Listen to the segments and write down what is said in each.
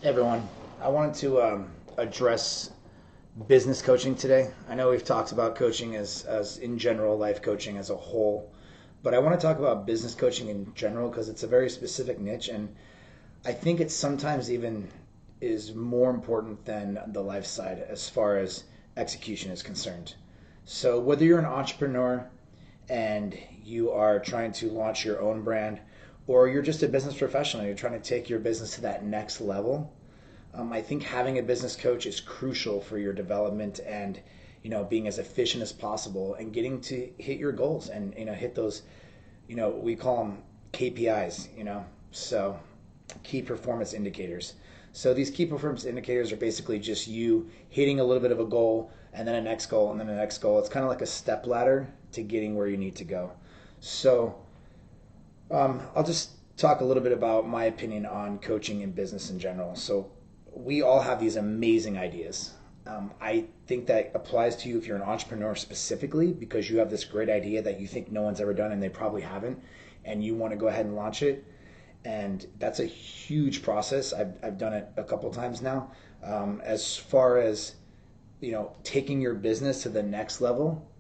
Hey everyone, I wanted to address business coaching today. I know we've talked about coaching as in general, life coaching as a whole, but I want to talk about business coaching in general because it's a very specific niche, and I think it sometimes even is more important than the life side as far as execution is concerned. So whether you're an entrepreneur and you are trying to launch your own brand, or you're just a business professional, you're trying to take your business to that next level, I think having a business coach is crucial for your development and being as efficient as possible and getting to hit your goals and hit those we call them KPIs, so key performance indicators. So these key performance indicators are basically just you hitting a little bit of a goal and then a next goal and then a next goal. It's kind of like a step ladder to getting where you need to go. So I'll just talk a little bit about my opinion on coaching and business in general. So we all have these amazing ideas. I think that applies to you if you're an entrepreneur specifically because you have this great idea that you think no one's ever done and they probably haven't, and you want to go ahead and launch it. And that's a huge process. I've done it a couple times now. As far as taking your business to the next level,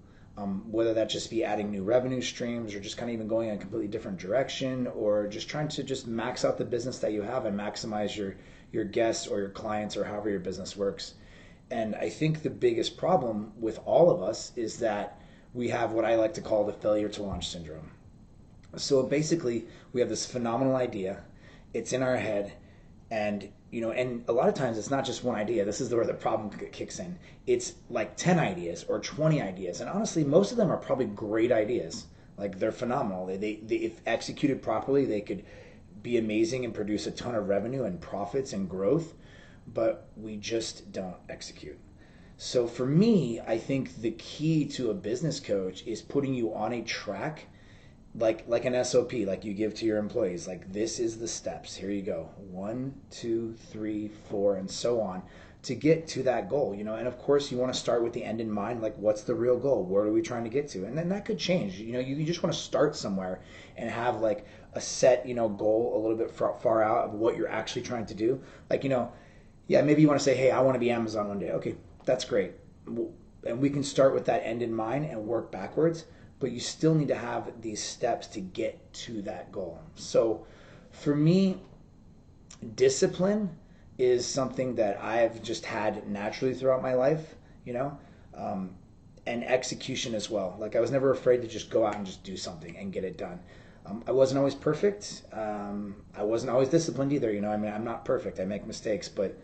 whether that just be adding new revenue streams or just kind of even going in a completely different direction or just trying to just max out the business that you have and maximize your guests or your clients or however your business works. And I think the biggest problem with all of us is that we have what I like to call the failure to launch syndrome. So basically, we have this phenomenal idea. It's in our head, and and a lot of times it's not just one idea. This is where the problem kicks in. It's like 10 ideas or 20 ideas, and honestly, most of them are probably great ideas. Like they're phenomenal. They if executed properly, they could be amazing and produce a ton of revenue and profits and growth, but we just don't execute. So for me, I think the key to a business coach is putting you on a track like an SOP, like you give to your employees. Like this is the steps. Here you go. 1, 2, 3, 4, and so on to get to that goal. And of course you want to start with the end in mind. Like what's the real goal? Where are we trying to get to? And then that could change. You just want to start somewhere and have like a set, goal a little bit far out of what you're actually trying to do. Like, yeah, maybe you want to say, hey, I want to be Amazon one day. Okay, that's great. And we can start with that end in mind and work backwards, but you still need to have these steps to get to that goal. So for me, discipline is something that I've just had naturally throughout my life, um, and execution as well. Like I was never afraid to just go out and just do something and get it done. I wasn't always perfect. I wasn't always disciplined either. I mean, I'm not perfect. I make mistakes, but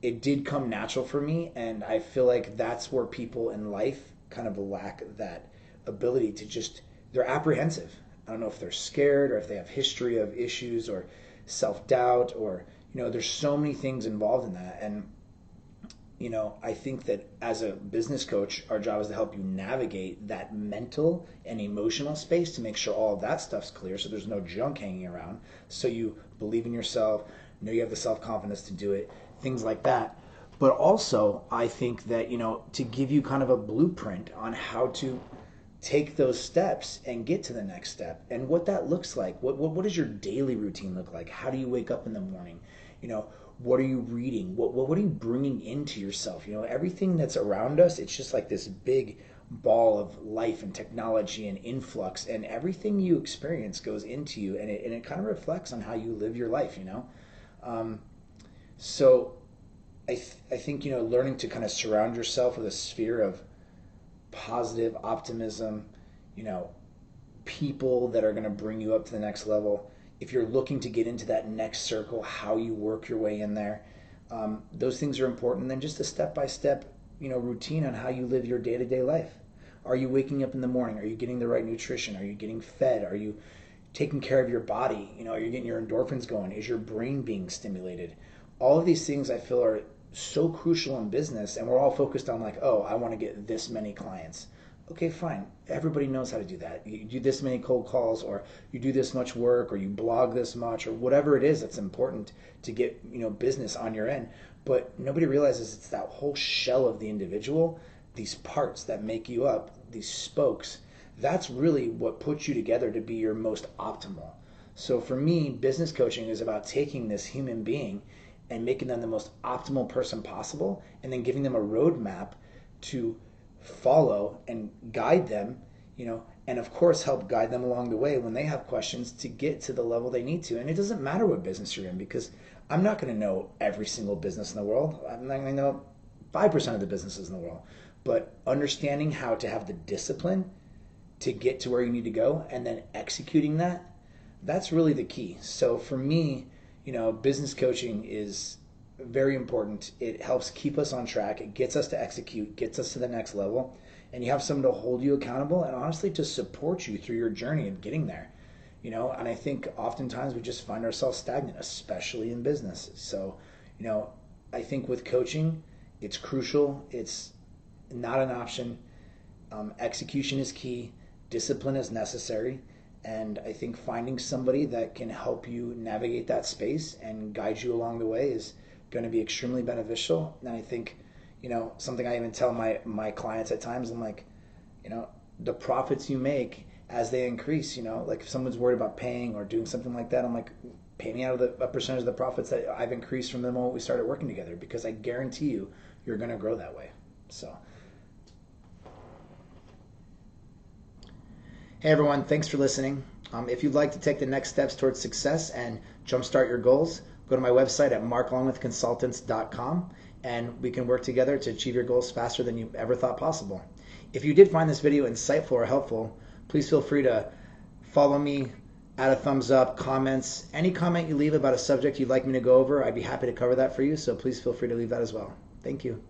it did come natural for me, and I feel like that's where people in life kind of lack that ability to just, they're apprehensive. I don't know if they're scared or if they have history of issues or self-doubt or there's so many things involved in that. And I think that as a business coach, our job is to help you navigate that mental and emotional space to make sure all of that stuff's clear so there's no junk hanging around, so you believe in yourself, know you have the self-confidence to do it, things like that. But also I think that to give you kind of a blueprint on how to take those steps and get to the next step and what that looks like. What does your daily routine look like? How do you wake up in the morning? What are you reading? What are you bringing into yourself? Everything that's around us, it's just like this big ball of life and technology and influx, and everything you experience goes into you, and it kind of reflects on how you live your life. So I think learning to kind of surround yourself with a sphere of positive optimism, you know, people that are going to bring you up to the next level. If you're looking to get into that next circle, how you work your way in there, those things are important. And then just a step-by-step, routine on how you live your day-to-day life. Are you waking up in the morning? Are you getting the right nutrition? Are you getting fed? Are you taking care of your body? Are you getting your endorphins going? Is your brain being stimulated? All of these things I feel are so crucial in business, and we're all focused on like, oh, I want to get this many clients. Okay, fine. Everybody knows how to do that. You do this many cold calls, or you do this much work, or you blog this much, or whatever it is that's important to get business on your end. But nobody realizes it's that whole shell of the individual, these parts that make you up, these spokes. That's really what puts you together to be your most optimal. So for me, business coaching is about taking this human being and making them the most optimal person possible, and then giving them a roadmap to follow and guide them, and of course help guide them along the way when they have questions to get to the level they need to. And it doesn't matter what business you're in, because I'm not going to know every single business in the world. I'm not going to know 5% of the businesses in the world. But understanding how to have the discipline to get to where you need to go and then executing that's really the key. So for me, business coaching is very important. It helps keep us on track. It gets us to execute, gets us to the next level. And you have someone to hold you accountable and honestly to support you through your journey of getting there. And I think oftentimes we just find ourselves stagnant, especially in business. So, I think with coaching, it's crucial. It's not an option. Execution is key. Discipline is necessary. And I think finding somebody that can help you navigate that space and guide you along the way is going to be extremely beneficial. And I think, something I even tell my clients at times, I'm like, the profits you make as they increase, like if someone's worried about paying or doing something like that, I'm like, pay me out of a percentage of the profits that I've increased from the moment we started working together, because I guarantee you're going to grow that way. So, hey everyone, thanks for listening. If you'd like to take the next steps towards success and jumpstart your goals, go to my website at marclongwithconsultants.com, and we can work together to achieve your goals faster than you ever thought possible. If you did find this video insightful or helpful, please feel free to follow me, add a thumbs up, comments. Any comment you leave about a subject you'd like me to go over, I'd be happy to cover that for you, so please feel free to leave that as well. Thank you.